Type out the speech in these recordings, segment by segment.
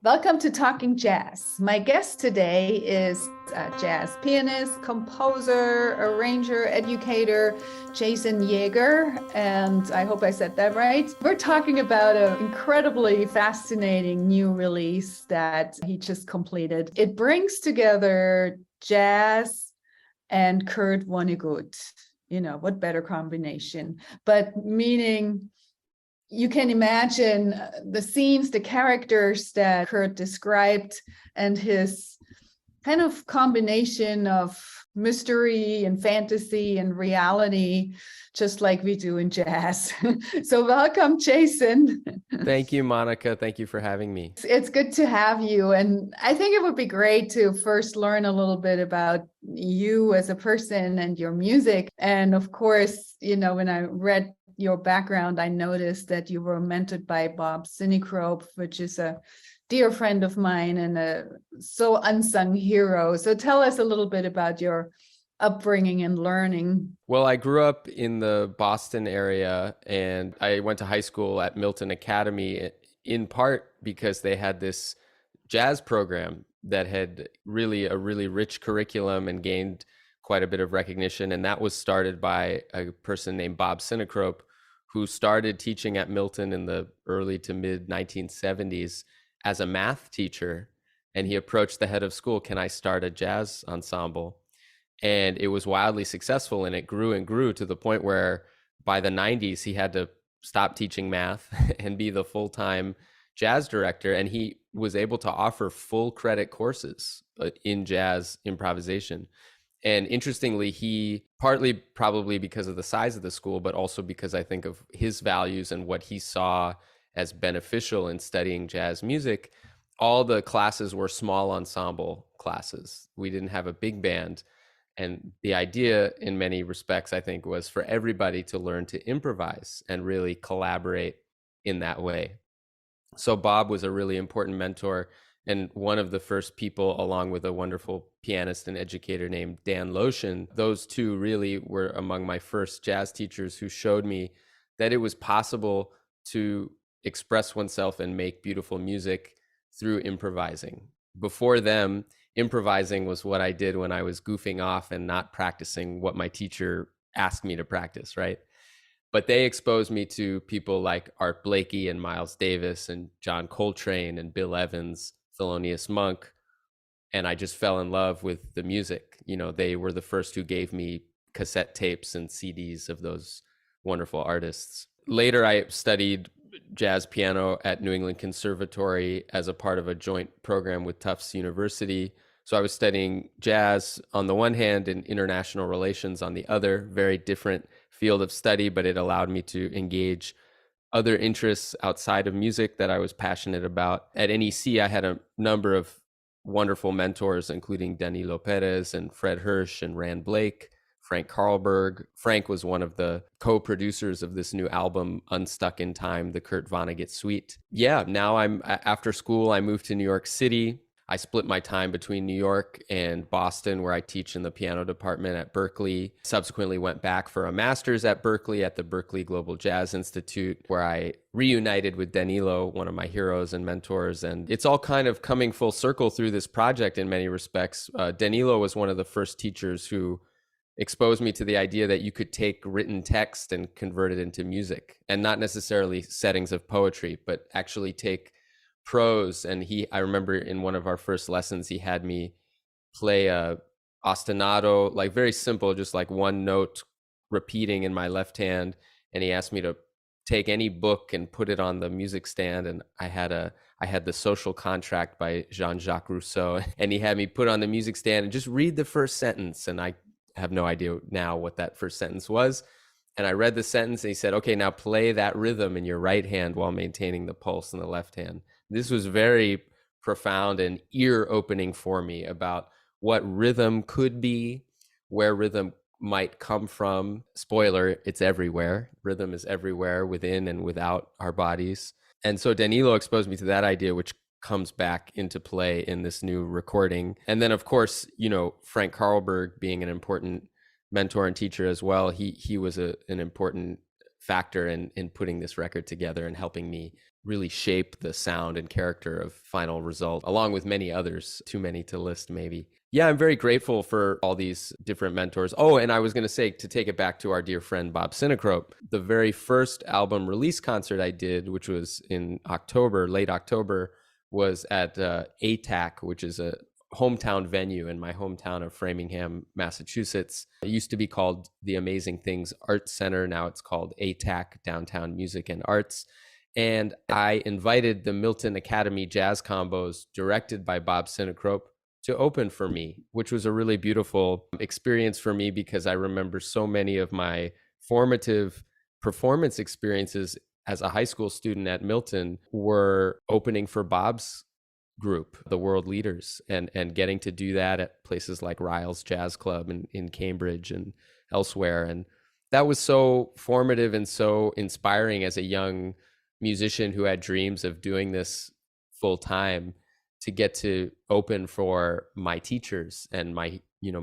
Welcome to Talking Jazz. My guest today is a jazz pianist, composer, arranger, educator, Jason Yeager. And I hope I said that right. We're talking about an incredibly fascinating new release that he just completed. It brings together jazz and Kurt Vonnegut. You know, what better combination? But meaning, you can imagine the scenes, the characters that Kurt described, and his kind of combination of mystery and fantasy and reality, just like we do in jazz. So welcome, Jason. Thank you, Monica. Thank you for having me. It's good to have you. And I think it would be great to first learn a little bit about you as a person and your music. And of course, you know, when I read your background, I noticed that you were mentored by Bob Sinekrope, which is a dear friend of mine and a so unsung hero. So tell us a little bit about your upbringing and learning. Well, I grew up in the Boston area and I went to high school at Milton Academy in part because they had this jazz program that had a really rich curriculum and gained quite a bit of recognition. And that was started by a person named Bob Sinekrope, who started teaching at Milton in the early to mid 1970s as a math teacher. And he approached the head of school, can I start a jazz ensemble? And it was wildly successful, and it grew and grew to the point where by the 90s, he had to stop teaching math and be the full-time jazz director. And he was able to offer full credit courses in jazz improvisation. And interestingly, he partly probably because of the size of the school, but also because I think of his values and what he saw as beneficial in studying jazz music, all the classes were small ensemble classes. We didn't have a big band. And the idea in many respects, I think, was for everybody to learn to improvise and really collaborate in that way. So Bob was a really important mentor and one of the first people, along with a wonderful pianist and educator named Dan Lotion. Those two really were among my first jazz teachers who showed me that it was possible to express oneself and make beautiful music through improvising. Before them, improvising was what I did when I was goofing off and not practicing what my teacher asked me to practice, right? But they exposed me to people like Art Blakey and Miles Davis and John Coltrane and Bill Evans, Thelonious Monk, and I just fell in love with the music. You know, they were the first who gave me cassette tapes and CDs of those wonderful artists. Later, I studied jazz piano at New England Conservatory as a part of a joint program with Tufts University. So I was studying jazz on the one hand and international relations on the other, very different field of study, but it allowed me to engage other interests outside of music that I was passionate about. At NEC, I had a number of wonderful mentors, including Danilo Perez and Fred Hirsch and Rand Blake, Frank Carlberg. Frank was one of the co-producers of this new album, Unstuck in Time, the Kurt Vonnegut suite. Yeah, now after school, I moved to New York City. I split my time between New York and Boston, where I teach in the piano department at Berklee. Subsequently went back for a master's at Berklee at the Berklee Global Jazz Institute, where I reunited with Danilo, one of my heroes and mentors. And it's all kind of coming full circle through this project in many respects. Danilo was one of the first teachers who exposed me to the idea that you could take written text and convert it into music, and not necessarily settings of poetry, but actually take prose. And I remember in one of our first lessons, he had me play a ostinato, like very simple, just like one note repeating in my left hand. And he asked me to take any book and put it on the music stand. And I had The Social Contract by Jean-Jacques Rousseau, and he had me put on the music stand and just read the first sentence. And I have no idea now what that first sentence was. And I read the sentence and he said, okay, now play that rhythm in your right hand while maintaining the pulse in the left hand. This was very profound and ear-opening for me about what rhythm could be, where rhythm might come from. Spoiler, it's everywhere. Rhythm is everywhere, within and without our bodies. And so Danilo exposed me to that idea, which comes back into play in this new recording. And then, of course, you know, Frank Carlberg being an important mentor and teacher as well, he was an important factor in putting this record together and helping me really shape the sound and character of Final Result, along with many others, too many to list maybe. Yeah, I'm very grateful for all these different mentors. Oh, and I was going to say, to take it back to our dear friend Bob Sinecrope, the very first album release concert I did, which was in October, late October, was at ATAC, which is a hometown venue in my hometown of Framingham, Massachusetts. It used to be called the Amazing Things Arts Center. Now it's called ATAC, Downtown Music and Arts. And I invited the Milton Academy Jazz Combos, directed by Bob Sinecrope, to open for me, which was a really beautiful experience for me because I remember so many of my formative performance experiences as a high school student at Milton were opening for Bob's group, the World Leaders, and getting to do that at places like Ryle's Jazz Club in Cambridge and elsewhere. And that was so formative and so inspiring as a young musician who had dreams of doing this full time, to get to open for my teachers and my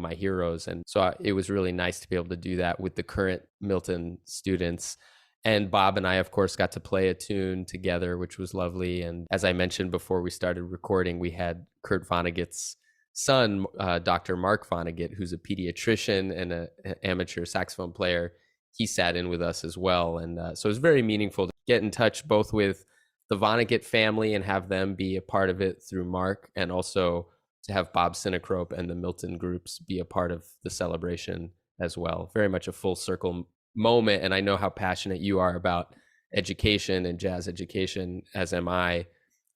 heroes. And so it was really nice to be able to do that with the current Milton students. And Bob and I, of course, got to play a tune together, which was lovely. And as I mentioned before we started recording, we had Kurt Vonnegut's son, Dr. Mark Vonnegut, who's a pediatrician and an amateur saxophone player. He sat in with us as well. And so it was very meaningful to get in touch both with the Vonnegut family and have them be a part of it through Mark, and also to have Bob Sinecrope and the Milton groups be a part of the celebration as well. Very much a full circle moment. And I know how passionate you are about education and jazz education, as am I.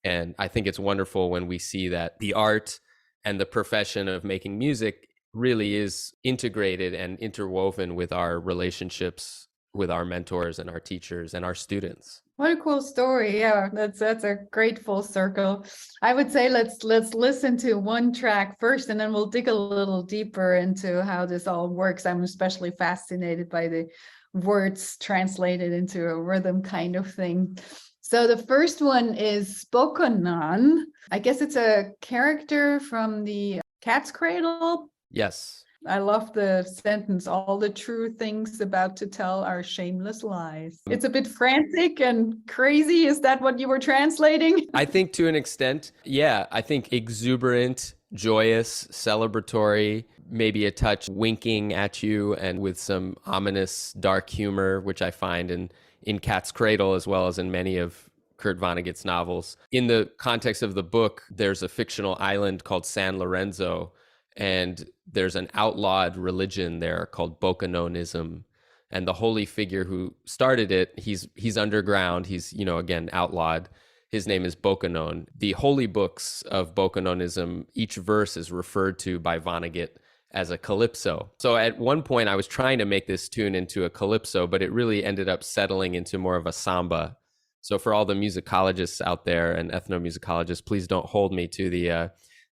And I think it's wonderful when we see that the art and the profession of making music really is integrated and interwoven with our relationships with our mentors and our teachers and our students. What a cool story. Yeah, that's a great full circle. I would say let's listen to one track first, and then we'll dig a little deeper into how this all works. I'm especially fascinated by the words translated into a rhythm kind of thing. So the first one is Bokonon. I guess it's a character from the Cat's Cradle. Yes. I love the sentence, all the true things about to tell are shameless lies. It's a bit frantic and crazy. Is that what you were translating? I think to an extent, yeah. I think exuberant, joyous, celebratory, maybe a touch winking at you, and with some ominous dark humor, which I find in Cat's Cradle as well as in many of Kurt Vonnegut's novels. In the context of the book, there's a fictional island called San Lorenzo, and there's an outlawed religion there called Bokononism. And the holy figure who started it, he's underground. He's, again, outlawed. His name is Bokonon. The holy books of Bokononism, each verse is referred to by Vonnegut as a calypso. So at one point I was trying to make this tune into a calypso, but it really ended up settling into more of a samba. So for all the musicologists out there and ethnomusicologists, please don't hold me to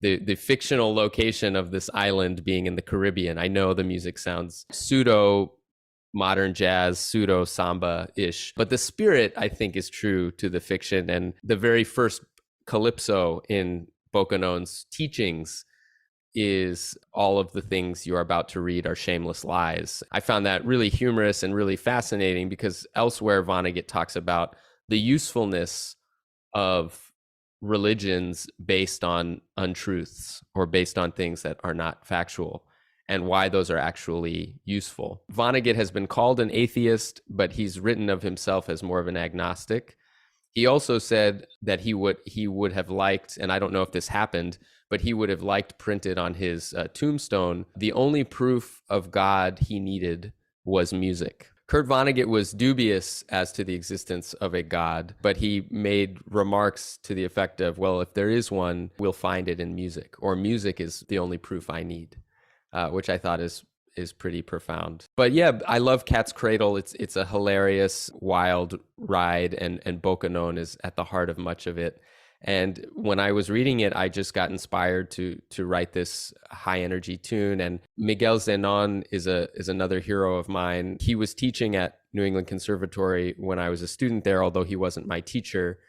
the fictional location of this island being in the Caribbean. I know the music sounds pseudo modern jazz, pseudo samba-ish, but the spirit, I think, is true to the fiction. And the very first calypso in Bokonon's teachings is all of the things you are about to read are shameless lies. I found that really humorous and really fascinating because elsewhere Vonnegut talks about the usefulness of religions based on untruths or based on things that are not factual, and why those are actually useful. Vonnegut has been called an atheist, but he's written of himself as more of an agnostic. He also said that he would have liked, and I don't know if this happened, but he would have liked printed on his tombstone, the only proof of God he needed was music. Kurt Vonnegut was dubious as to the existence of a God, but he made remarks to the effect of, well, if there is one, we'll find it in music, or music is the only proof I need, which I thought is pretty profound. But yeah, I love Cat's Cradle. It's a hilarious, wild ride, and Bokonon is at the heart of much of it. And when I was reading it, I just got inspired to write this high energy tune. And Miguel Zenon is another hero of mine. He was teaching at New England Conservatory when I was a student there, although he wasn't my teacher.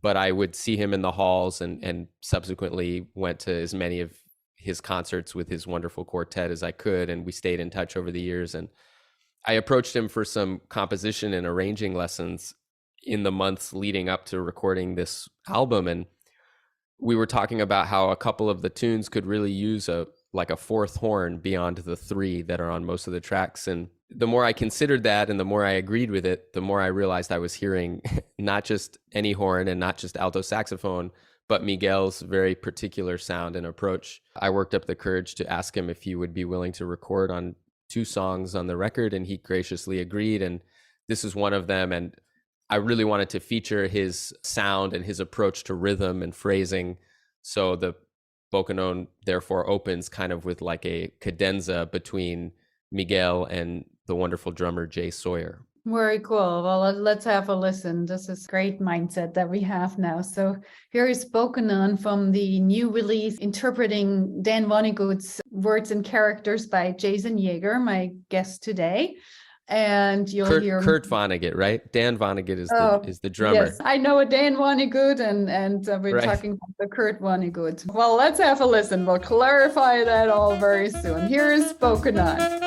But I would see him in the halls and subsequently went to as many of his concerts with his wonderful quartet as I could. And we stayed in touch over the years. And I approached him for some composition and arranging lessons. in the months leading up to recording this album. And we were talking about how a couple of the tunes could really use a fourth horn beyond the three that are on most of the tracks. And the more I considered that and the more I agreed with it, the more I realized I was hearing not just any horn and not just alto saxophone, but Miguel's very particular sound and approach. I worked up the courage to ask him if he would be willing to record on 2 songs on the record, and he graciously agreed. And this is one of them. And I really wanted to feature his sound and his approach to rhythm and phrasing. So the Bocanon therefore opens kind of with like a cadenza between Miguel and the wonderful drummer Jay Sawyer. Very cool. Well, let's have a listen. This is great mindset that we have now. So here is Bocanon from the new release, interpreting Dan Vonnegut's words and characters by Jason Yeager, my guest today. And you'll hear Kurt Vonnegut, right? Dan Vonnegut is the drummer. Yes, I know a Dan Vonnegut, and we're talking about the Kurt Vonnegut. Well, let's have a listen. We'll clarify that all very soon. Here is Bocanon.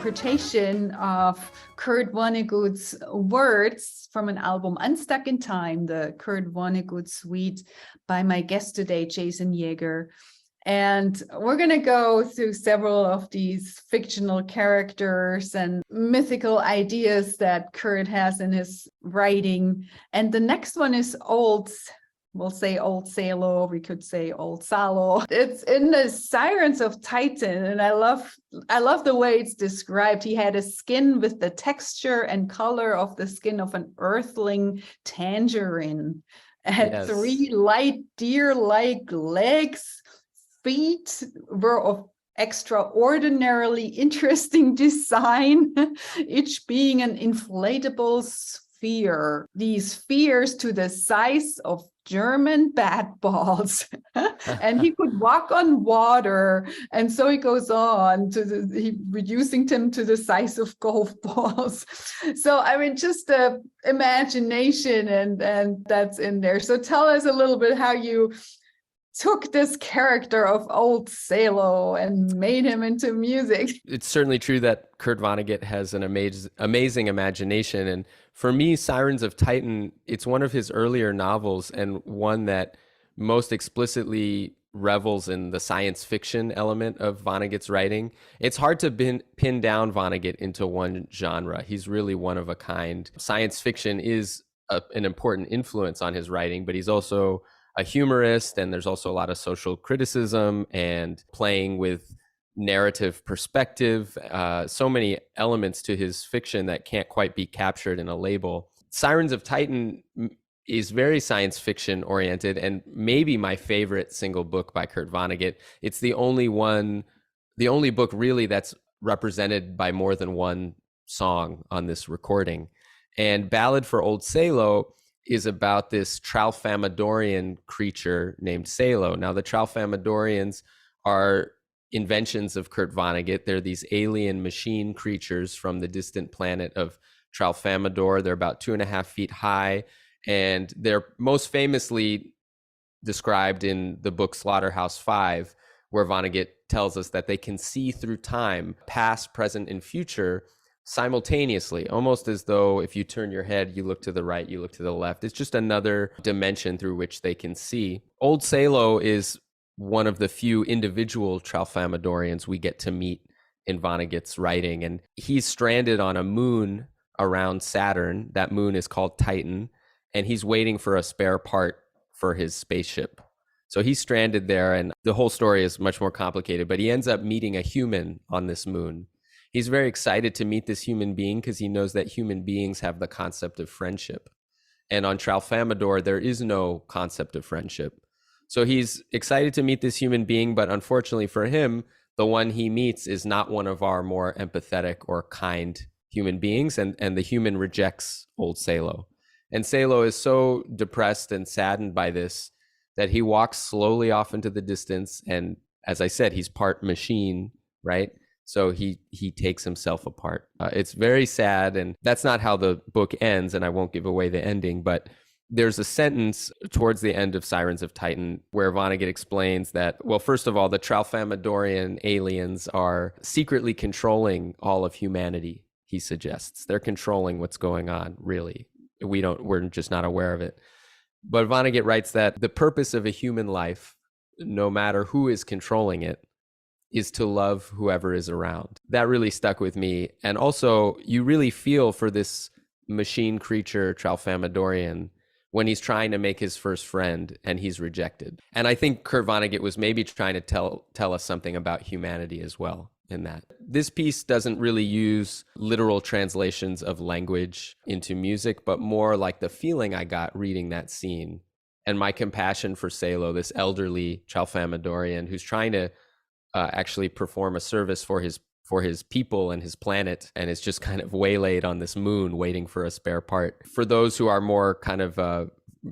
interpretation of Kurt Vonnegut's words from an album, Unstuck in Time, the Kurt Vonnegut suite by my guest today, Jason Yeager. And we're going to go through several of these fictional characters and mythical ideas that Kurt has in his writing. And the next one is we'll say Old Salo, we could say Old Salo. It's in the Sirens of Titan, and I love the way it's described. He had a skin with the texture and color of the skin of an earthling tangerine, and three light deer-like legs. Feet were of extraordinarily interesting design, each being an inflatable sphere. These spheres to the size of German bat balls, and he could walk on water, and so he goes on to reducing them to the size of golf balls. So I mean, just the imagination and that's in there. So tell us a little bit how you took this character of Old Salo and made him into music. It's certainly true that Kurt Vonnegut has an amazing imagination. And for me, Sirens of Titan, it's one of his earlier novels and one that most explicitly revels in the science fiction element of Vonnegut's writing. It's hard to pin down Vonnegut into one genre. He's really one of a kind. Science fiction is an important influence on his writing, but he's also a humorist, and there's also a lot of social criticism and playing with narrative perspective, so many elements to his fiction that can't quite be captured in a label. Sirens of Titan is very science fiction oriented, and maybe my favorite single book by Kurt Vonnegut. It's the only book really that's represented by more than one song on this recording. And Ballad for Old Salo is about this Tralfamadorian creature named Salo. Now, the Tralfamadorians are inventions of Kurt Vonnegut. They're these alien machine creatures from the distant planet of Tralfamador. They're about 2.5 feet high, and they're most famously described in the book Slaughterhouse-Five, where Vonnegut tells us that they can see through time, past, present, and future, simultaneously, almost as though if you turn your head, you look to the right, you look to the left. It's just another dimension through which they can see. Old Salo is one of the few individual Tralfamadorians we get to meet in Vonnegut's writing, and he's stranded on a moon around Saturn. That moon is called Titan, and he's waiting for a spare part for his spaceship. So he's stranded there, and the whole story is much more complicated, but he ends up meeting a human on this moon. He's very excited to meet this human being because he knows that human beings have the concept of friendship. And on Tralfamador, there is no concept of friendship. So he's excited to meet this human being, but unfortunately for him, the one he meets is not one of our more empathetic or kind human beings, and the human rejects Old Salo. And Salo is so depressed and saddened by this that he walks slowly off into the distance. And as I said, he's part machine, right? So he takes himself apart. It's very sad, and that's not how the book ends, and I won't give away the ending, but there's a sentence towards the end of Sirens of Titan where Vonnegut explains that, well, first of all, the Tralfamadorian aliens are secretly controlling all of humanity, he suggests. They're controlling what's going on, really. We're just not aware of it. But Vonnegut writes that the purpose of a human life, no matter who is controlling it, is to love whoever is around. That really stuck with me. And also, you really feel for this machine creature, Tralfamadorian, when he's trying to make his first friend and he's rejected. And I think Kurt Vonnegut was maybe trying to tell us something about humanity as well in that. This piece doesn't really use literal translations of language into music, but more like the feeling I got reading that scene and my compassion for Salo, this elderly Tralfamadorian who's trying to actually perform a service for his people and his planet, and is just kind of waylaid on this moon waiting for a spare part. For those who are more kind of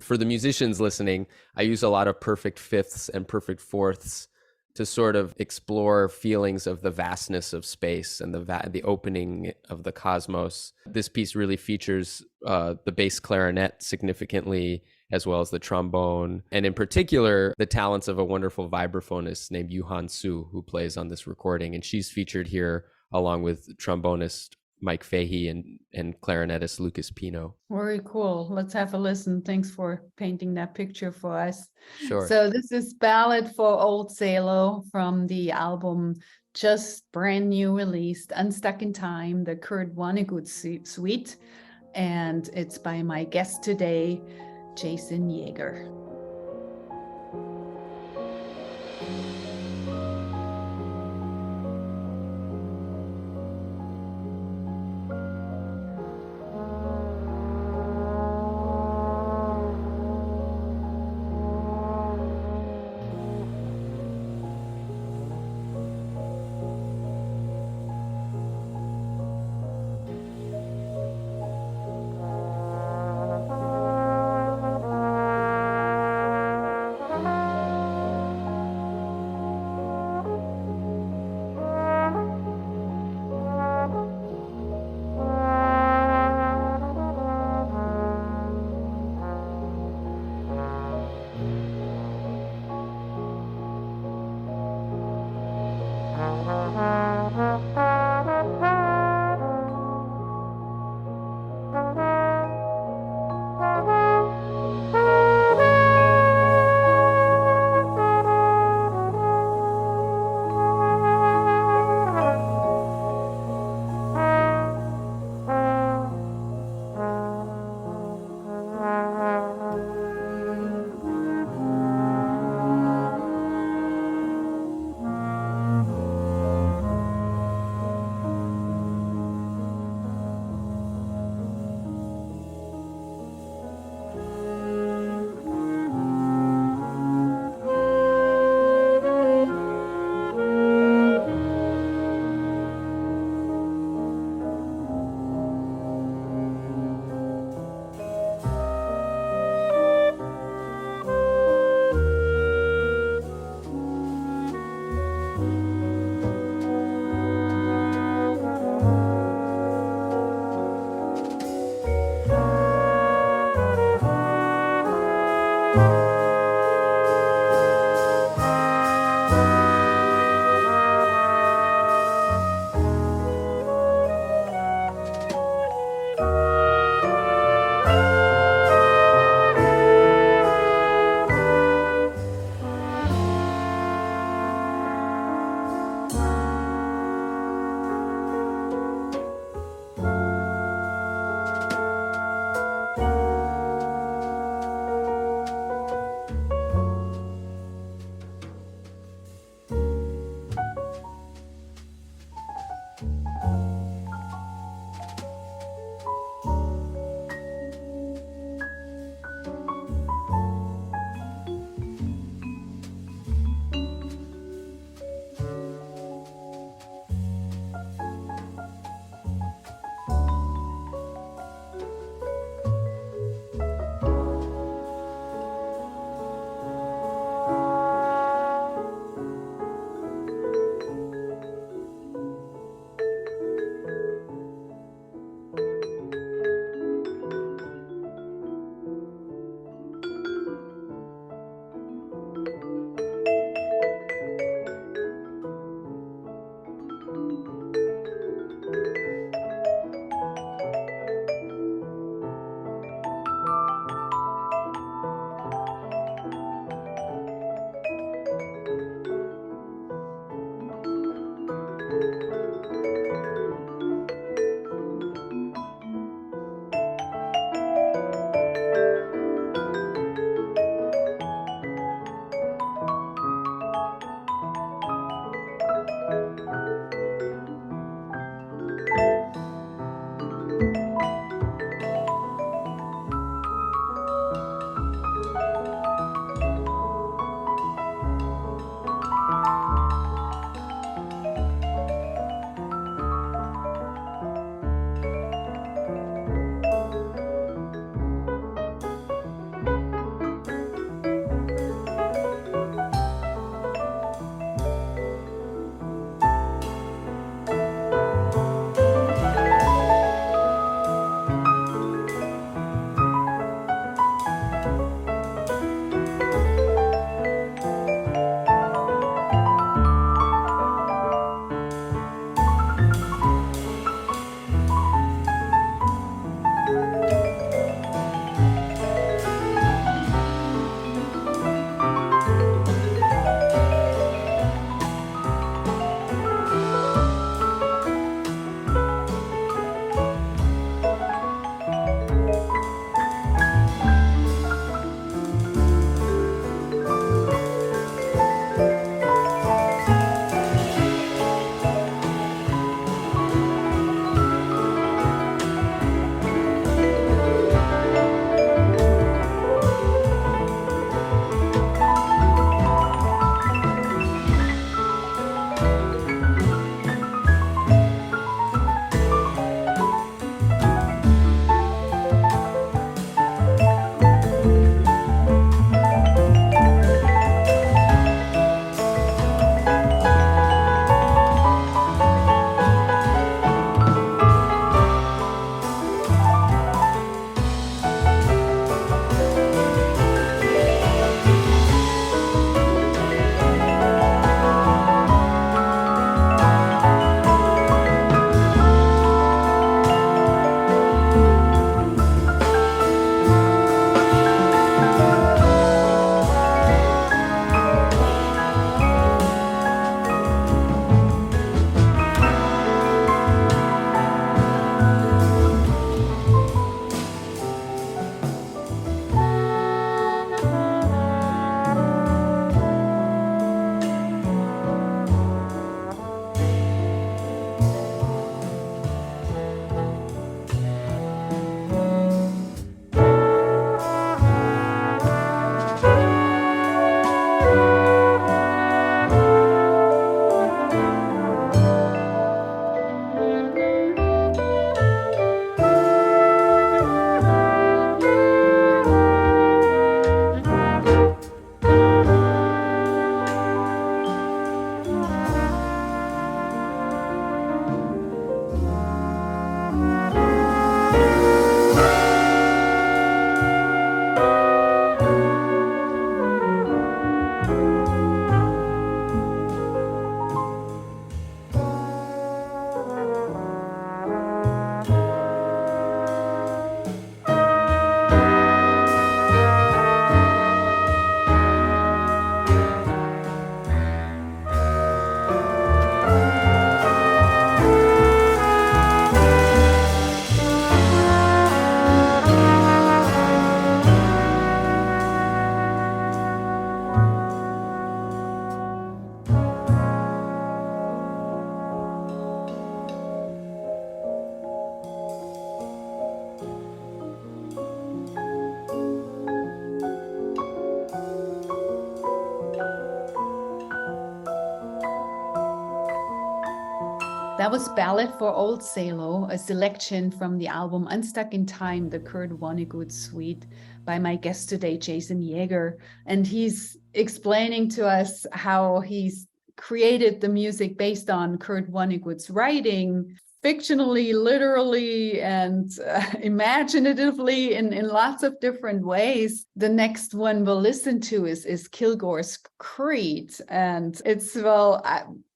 for the musicians listening, I use a lot of perfect fifths and perfect fourths to sort of explore feelings of the vastness of space and the opening of the cosmos. This piece really features the bass clarinet significantly, as well as the trombone, and in particular, the talents of a wonderful vibraphonist named Yuhan Su, who plays on this recording. And she's featured here along with trombonist Mike Fahey and clarinetist Lucas Pino. Very cool. Let's have a listen. Thanks for painting that picture for us. Sure. So this is Ballad for Old Sailor from the album just brand new released, Unstuck in Time, the Kurt Vonnegut suite. And it's by my guest today, Jason Yeager. That was Ballad for Old Salo, a selection from the album Unstuck in Time, the Kurt Vonnegut suite, by my guest today, Jason Yeager. And he's explaining to us how he's created the music based on Kurt Vonnegut's writing, fictionally, literally, and imaginatively in lots of different ways. The next one we'll listen to is Kilgore's Creed. And it's,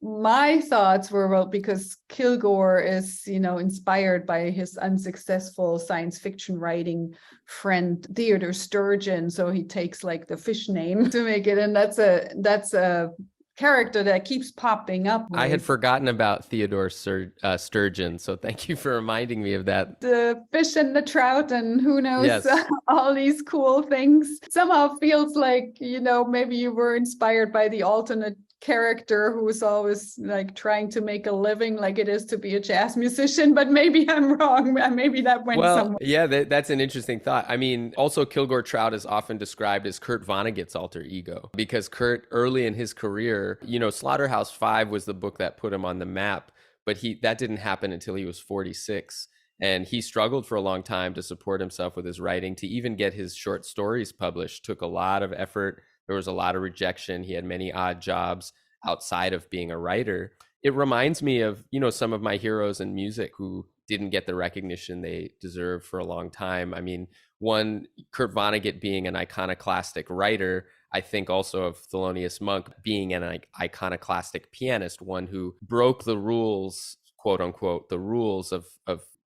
my thoughts were, because Kilgore is, inspired by his unsuccessful science fiction writing friend, Theodore Sturgeon. So he takes like the fish name to make it. And that's a character that keeps popping up. I had forgotten about Theodore Sturgeon, so thank you for reminding me of that. The fish and the trout and who knows, yes. All these cool things. Somehow feels like, maybe you were inspired by the alternate character who is always like trying to make a living like it is to be a jazz musician, but maybe I'm wrong. Maybe that went somewhere. Yeah, that's an interesting thought. I mean, also Kilgore Trout is often described as Kurt Vonnegut's alter ego, because Kurt, early in his career, Slaughterhouse-Five was the book that put him on the map, but that didn't happen until he was 46. And he struggled for a long time to support himself with his writing. To even get his short stories published took a lot of effort. There was a lot of rejection. He had many odd jobs outside of being a writer. It reminds me of, some of my heroes in music who didn't get the recognition they deserved for a long time. I mean, one, Kurt Vonnegut being an iconoclastic writer, I think also of Thelonious Monk being an iconoclastic pianist, one who broke the rules, quote unquote, the rules of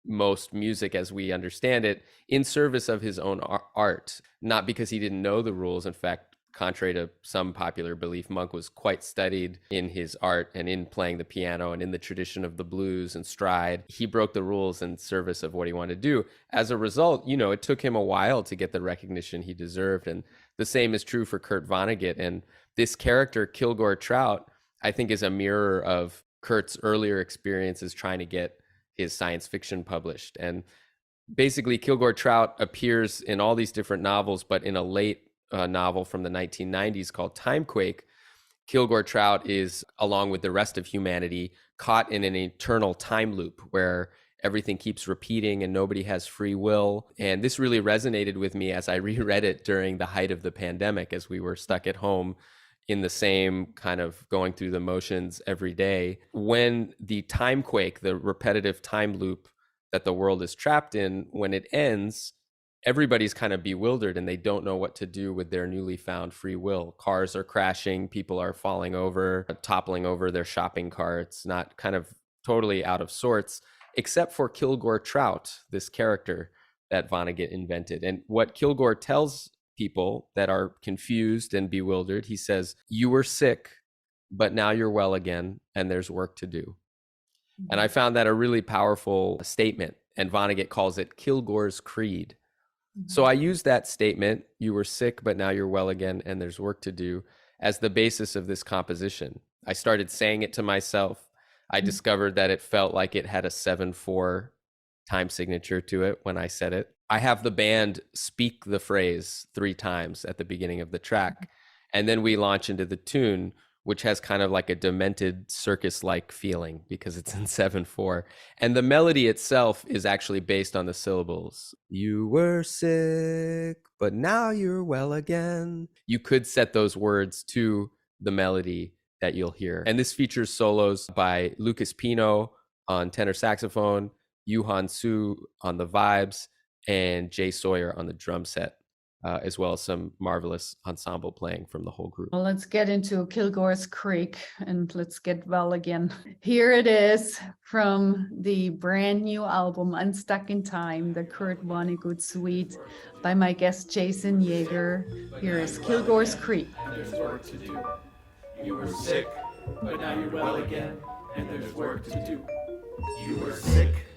most music as we understand it, in service of his own art, not because he didn't know the rules. In fact, contrary to some popular belief, Monk was quite studied in his art and in playing the piano and in the tradition of the blues and stride. He broke the rules in service of what he wanted to do. As a result, it took him a while to get the recognition he deserved. And the same is true for Kurt Vonnegut. And this character, Kilgore Trout, I think is a mirror of Kurt's earlier experiences trying to get his science fiction published. And basically, Kilgore Trout appears in all these different novels, but in a late novel from the 1990s called Timequake, Kilgore Trout is, along with the rest of humanity, caught in an eternal time loop where everything keeps repeating and nobody has free will. And this really resonated with me as I reread it during the height of the pandemic, as we were stuck at home in the same kind of going through the motions every day. When the timequake, the repetitive time loop that the world is trapped in, when it ends, everybody's kind of bewildered and they don't know what to do with their newly found free will. Cars are crashing, people are falling over, toppling over their shopping carts, not kind of totally out of sorts, except for Kilgore Trout, this character that Vonnegut invented. And what Kilgore tells people that are confused and bewildered, he says, "You were sick, but now you're well again, and there's work to do." And I found that a really powerful statement, and Vonnegut calls it Kilgore's Creed. So I use that statement, "You were sick, but now you're well again, and there's work to do," as the basis of this composition. I started saying it to myself. I discovered that it felt like it had a 7/4 time signature to it when I said it. I have the band speak the phrase 3 times at the beginning of the track, and then we launch into the tune, which has kind of like a demented circus-like feeling because it's in 7/4. And the melody itself is actually based on the syllables. You were sick, but now you're well again. You could set those words to the melody that you'll hear. And this features solos by Lucas Pino on tenor saxophone, Yuhan Su on the vibes, and Jay Sawyer on the drum set. As well as some marvelous ensemble playing from the whole group. Well, let's get into Kilgore's Creek and let's get well again. Here it is from the brand new album, Unstuck in Time, the Kurt Vonnegut suite by my guest, Jason Yeager. Here is Kilgore's Creek. There's work to do. You were sick, but now you're well again, and there's work to do. You were sick.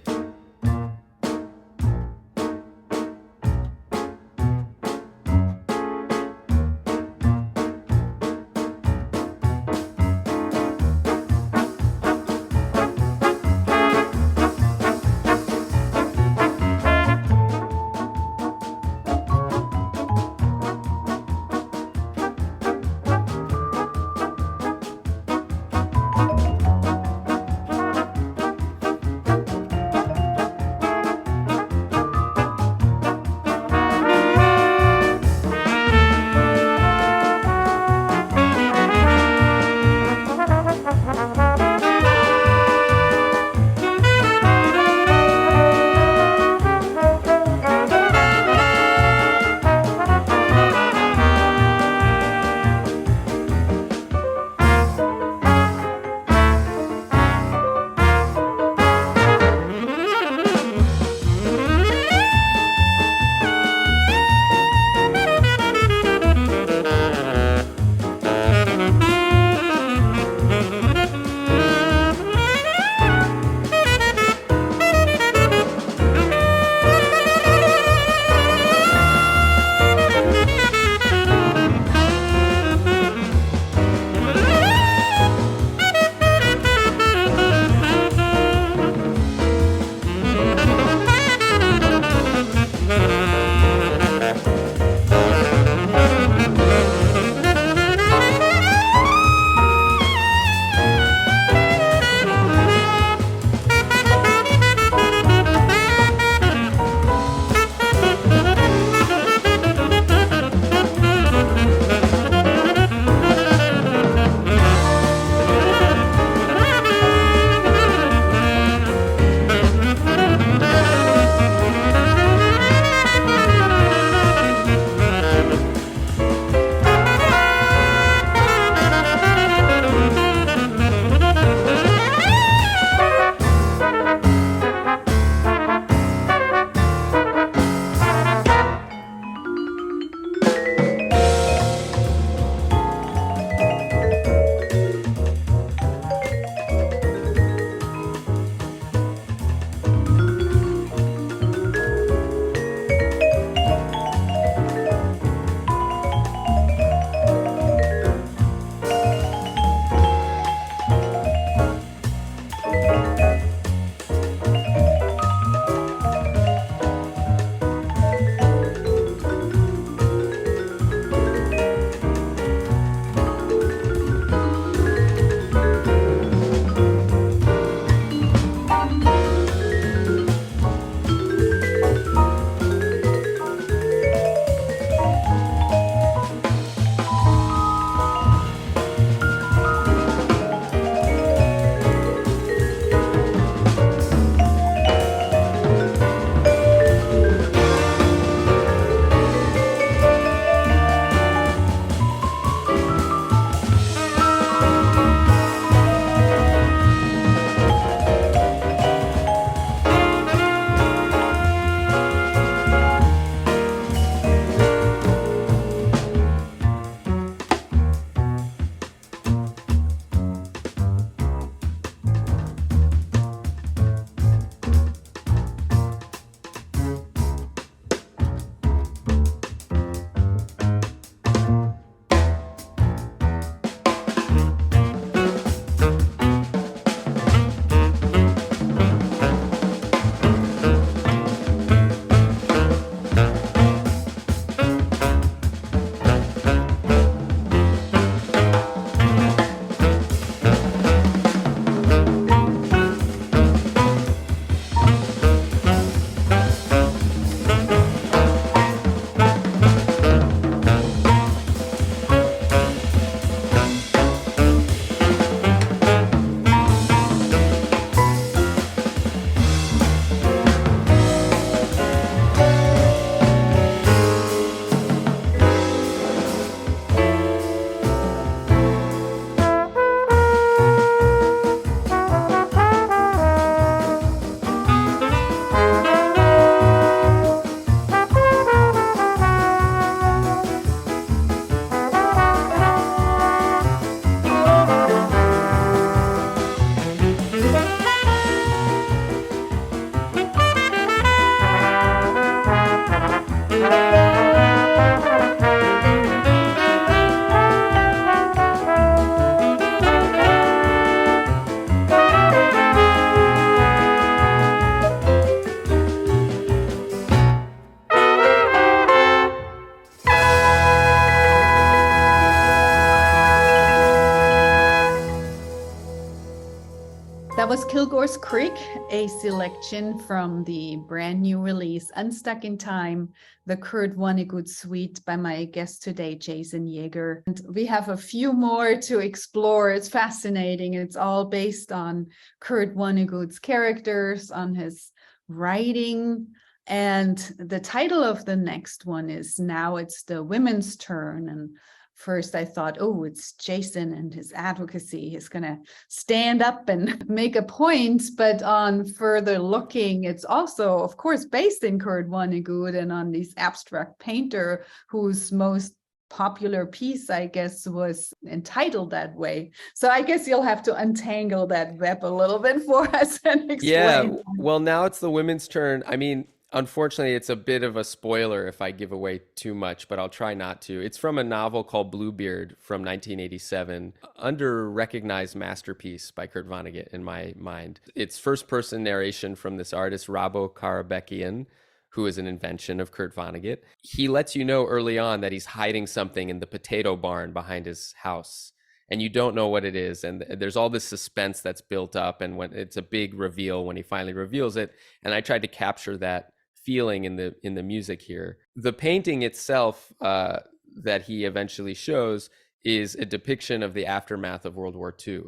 That was Kilgore's Creek, a selection from the brand new release, Unstuck in Time, the Kurt Vonnegut suite by my guest today, Jason Yeager. And we have a few more to explore. It's fascinating. It's all based on Kurt Vonnegut's characters, on his writing. And the title of the next one is Now It's the Women's Turn. And first I thought, oh, it's Jason and his advocacy. He's going to stand up and make a point. But on further looking, it's also, of course, based in Kurt Vonnegut and on this abstract painter whose most popular piece, I guess, was entitled that way. So I guess you'll have to untangle that web a little bit for us and explain. Yeah, well, now it's the women's turn. I mean, unfortunately, it's a bit of a spoiler if I give away too much, but I'll try not to. It's from a novel called Bluebeard from 1987, under-recognized masterpiece by Kurt Vonnegut in my mind. It's first-person narration from this artist, Rabo Karabekian, who is an invention of Kurt Vonnegut. He lets you know early on that he's hiding something in the potato barn behind his house, and you don't know what it is. And there's all this suspense that's built up, and when it's a big reveal when he finally reveals it. And I tried to capture that feeling in the music here. The painting itself that he eventually shows is a depiction of the aftermath of World War II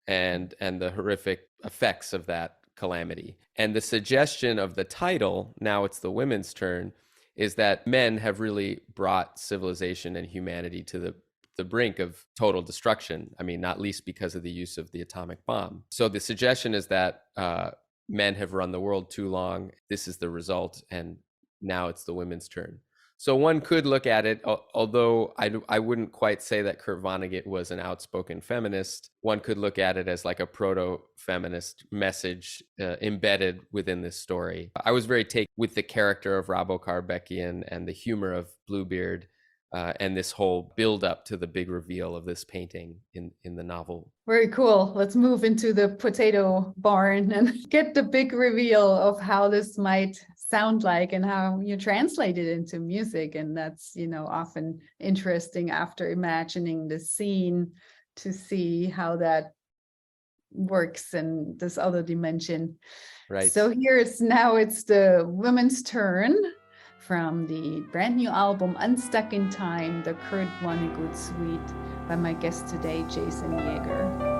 and the horrific effects of that calamity. And the suggestion of the title, Now It's the Women's Turn, is that men have really brought civilization and humanity to the brink of total destruction. I mean, not least because of the use of the atomic bomb. So the suggestion is that men have run the world too long. This is the result, and now it's the women's turn. So one could look at it, although I wouldn't quite say that Kurt Vonnegut was an outspoken feminist. One could look at it as like a proto-feminist message embedded within this story. I was very taken with the character of Rabo Karabekian and the humor of Bluebeard, and this whole build up to the big reveal of this painting in the novel. Very cool. Let's move into the potato barn and get the big reveal of how this might sound like and how you translate it into music. And that's, often interesting after imagining the scene to see how that works in this other dimension. Right. So now it's the women's turn. From the brand new album, Unstuck in Time, the Kurt Vonnegut suite by my guest today, Jason Yeager.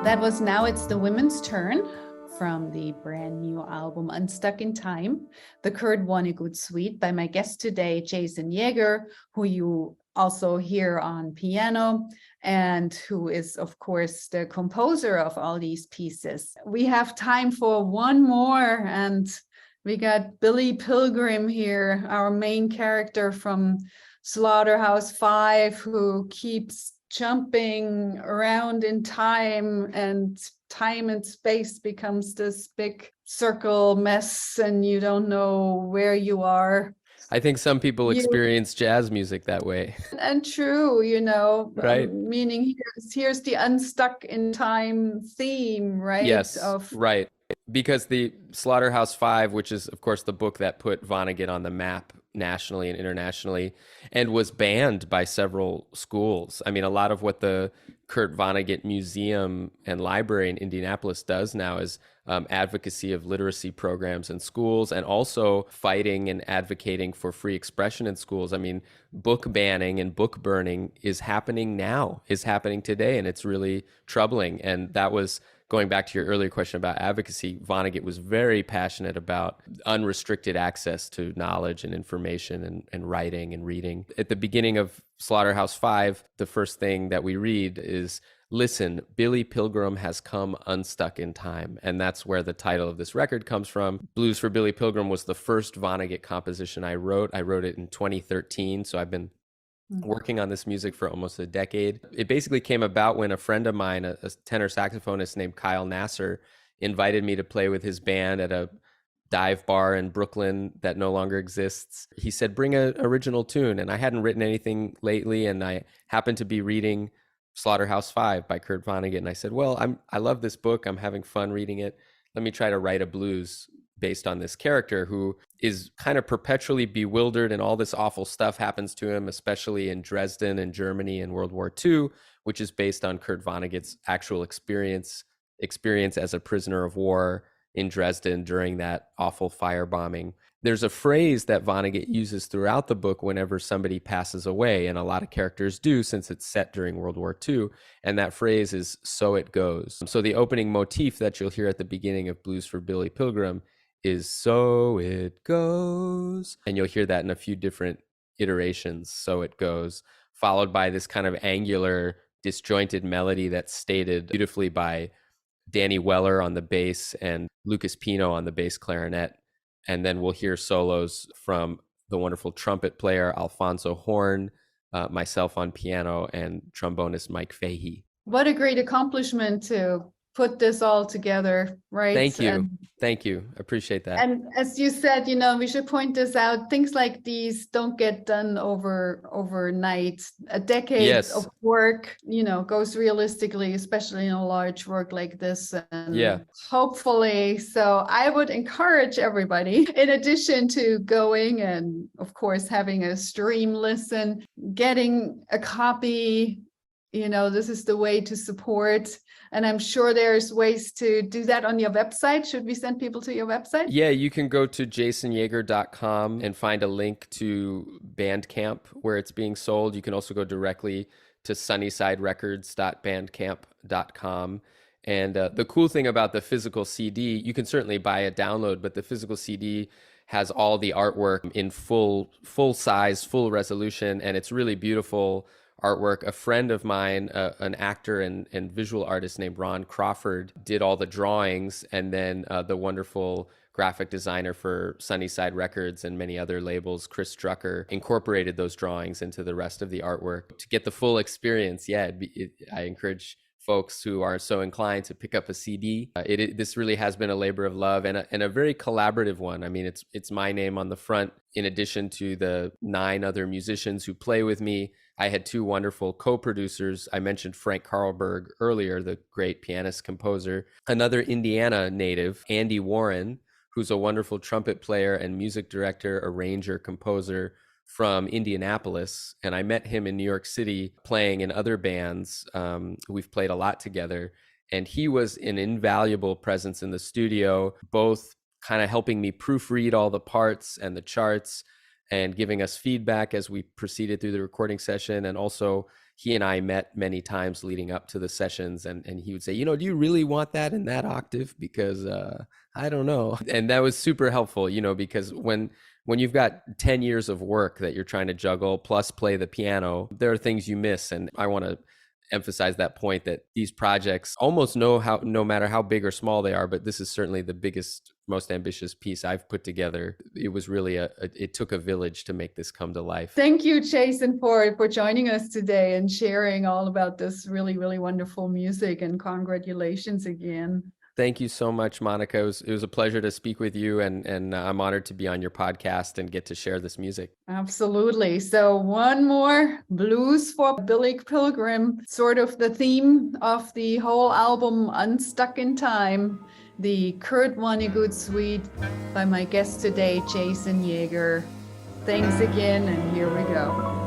That was Now It's the Women's Turn from the brand new album Unstuck in Time, the Kurt Vonnegut suite by my guest today, Jason Yeager, who you also hear on piano and who is, of course, the composer of all these pieces. We have time for one more, and we got Billy Pilgrim here, our main character from Slaughterhouse-Five, who keeps jumping around in time, and time and space becomes this big circle mess and you don't know where you are. I think some people experience jazz music that way. And true, Right. Meaning here's the Unstuck in Time theme, right? Yes, right. Because the Slaughterhouse-Five, which is, of course, the book that put Vonnegut on the map nationally and internationally, and was banned by several schools. I mean, a lot of what the Kurt Vonnegut Museum and Library in Indianapolis does now is advocacy of literacy programs in schools, and also fighting and advocating for free expression in schools. I mean, book banning and book burning is happening now, is happening today, and it's really troubling. And that was, going back to your earlier question about advocacy, Vonnegut was very passionate about unrestricted access to knowledge and information and writing and reading. At the beginning of Slaughterhouse-Five, the first thing that we read is, "Listen, Billy Pilgrim has come unstuck in time." And that's where the title of this record comes from. Blues for Billy Pilgrim was the first Vonnegut composition I wrote. I wrote it in 2013, so I've been working on this music for almost a decade. It basically came about when a friend of mine, a tenor saxophonist named Kyle Nasser, invited me to play with his band at a dive bar in Brooklyn that no longer exists. He said, "Bring an original tune." And I hadn't written anything lately, and I happened to be reading Slaughterhouse-Five by Kurt Vonnegut. And I said, well, I love this book. I'm having fun reading it. Let me try to write a blues based on this character who is kind of perpetually bewildered, and all this awful stuff happens to him, especially in Dresden and Germany in World War II, which is based on Kurt Vonnegut's actual experience as a prisoner of war in Dresden during that awful firebombing. There's a phrase that Vonnegut uses throughout the book whenever somebody passes away, and a lot of characters do since it's set during World War II, and that phrase is "so it goes." So the opening motif that you'll hear at the beginning of Blues for Billy Pilgrim is "so it goes," and you'll hear that in a few different iterations, "so it goes," followed by this kind of angular, disjointed melody that's stated beautifully by Danny Weller on the bass and Lucas Pino on the bass clarinet. And then we'll hear solos from the wonderful trumpet player Alfonso Horn, myself on piano, and trombonist Mike Fahey. What a great accomplishment to put this all together, right? Thank you. Thank you. Appreciate that. And as you said, we should point this out. Things like these don't get done overnight. A decade of work, goes realistically, especially in a large work like this. And hopefully, so I would encourage everybody, in addition to going and, of course, having a stream listen, getting a copy. This is the way to support. And I'm sure there's ways to do that on your website. Should we send people to your website? Yeah, you can go to jasonyeager.com and find a link to Bandcamp where it's being sold. You can also go directly to sunnysiderecords.bandcamp.com. And the cool thing about the physical CD, you can certainly buy a download, but the physical CD has all the artwork in full size, full resolution, and it's really beautiful artwork. A friend of mine, an actor and visual artist named Ron Crawford, did all the drawings, and then the wonderful graphic designer for Sunnyside Records and many other labels, Chris Drucker, incorporated those drawings into the rest of the artwork to get the full experience. I encourage folks who are so inclined to pick up a CD. This really has been a labor of love and a very collaborative one. I mean, it's my name on the front, in addition to the 9 other musicians who play with me. I had 2 wonderful co-producers. I mentioned Frank Carlberg earlier, the great pianist composer. Another Indiana native, Andy Warren, who's a wonderful trumpet player and music director, arranger, composer from Indianapolis. And I met him in New York City playing in other bands. We've played a lot together. And he was an invaluable presence in the studio, both kind of helping me proofread all the parts and the charts and giving us feedback as we proceeded through the recording session, and also he and I met many times leading up to the sessions, and he would say, you know, do you really want that in that octave? Because I don't know. And that was super helpful, you know, because when you've got 10 years of work that you're trying to juggle plus play the piano, there are things you miss. And I want to emphasize that point, that these projects almost no matter how big or small they are, but this is certainly the biggest, most ambitious piece I've put together. It was really it took a village to make this come to life. Thank you, Jason, for joining us today and sharing all about this really, really wonderful music, and congratulations again. Thank you so much, Monika. It was a pleasure to speak with you, and I'm honored to be on your podcast and get to share this music. Absolutely. So one more, Blues for Billy Pilgrim, sort of the theme of the whole album, Unstuck in Time, the Kurt Vonnegut suite by my guest today, Jason Yeager. Thanks again, and here we go.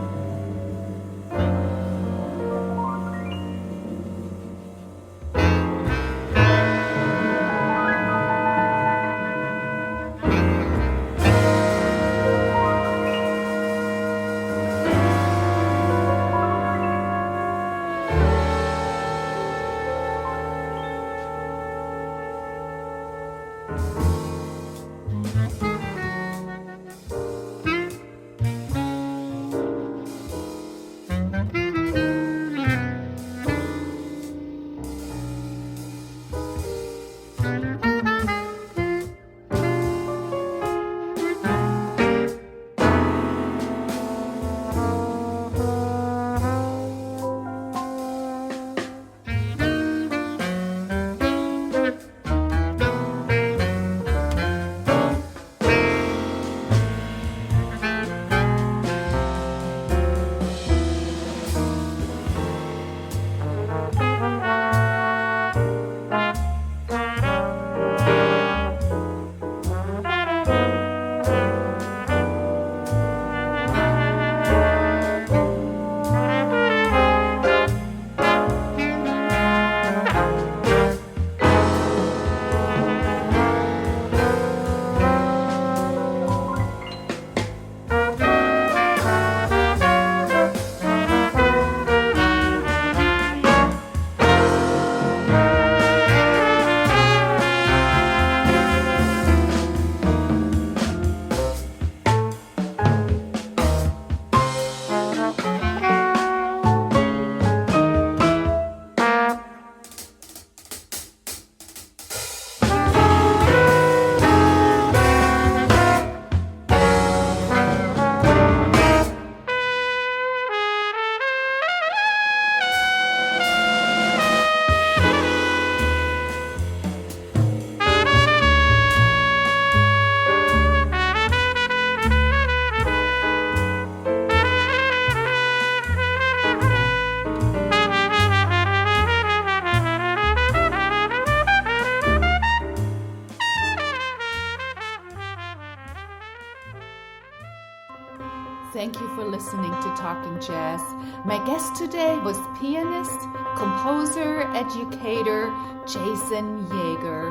Thank you for listening to Talking Jazz. My guest today was pianist, composer, educator, Jason Yeager.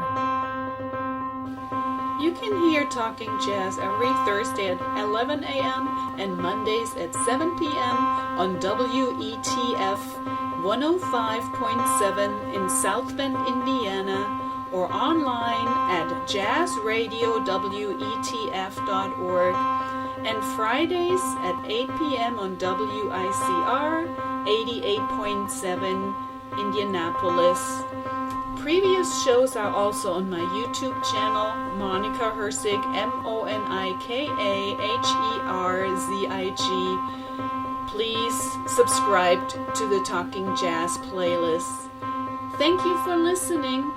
You can hear Talking Jazz every Thursday at 11 a.m. and Mondays at 7 p.m. on WETF 105.7 in South Bend, Indiana, or online at jazzradiowetf.org, and Fridays at 8 p.m. on WICR 88.7 Indianapolis. Previous shows are also on my YouTube channel, Monika Herzig, MonikaHerzig. Please subscribe to the Talking Jazz playlist. Thank you for listening.